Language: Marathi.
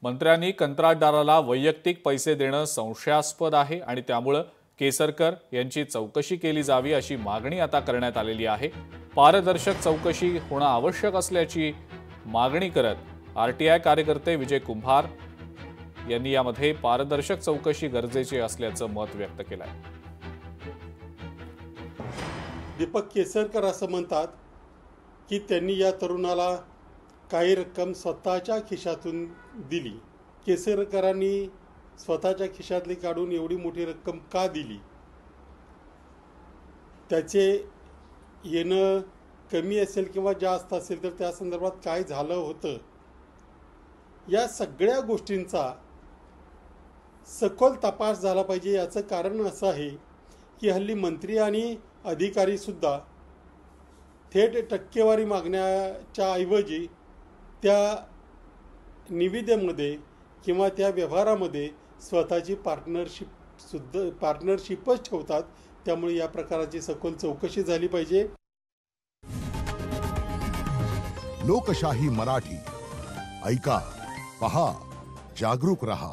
मंत्र्यांनी कंत्राटदाराला वैयक्तिक पैसे देणं संशयास्पद आहे आणि त्यामुळे केसरकर यांची चौकशी केली जावी अशी मागणी आता करण्यात आलेली आहे। पारदर्शक चौकशी होणं आवश्यक असल्याची मागणी करत आरटीआय कार्यकर्ते विजय कुंभार यांनी यामध्ये पारदर्शक चौकशी गरजेची असल्याचं मत व्यक्त केलं आहे। दीपक केसरकर असं म्हणतात की त्यांनी या तरुणाला काही रक्कम स्वतःच्या खिशातून दिली। केसरकरांनी स्वतःच्या खिशातली काढून एवढी मोठी रक्कम का दिली, त्याचे येणं कमी असेल किंवा जास्त असेल तर त्या संदर्भात काय झालं होतं, या सगळ्या गोष्टींचा सखोल तपास झाला पाहिजे। याचं कारण असं आहे की हल्ली मंत्री आणि अधिकारी सुद्धा थेट टक्केवारी मागण्याच्या ऐवजी त्या निविदेमध्ये किंवा त्या व्यवहारामध्ये स्वतःची पार्टनरशिपच ठेवतात। त्यामुळे या प्रकाराची सखोल चौकशी झाली पाहिजे। लोकशाही मराठी ऐका, पहा, जागरूक रहा।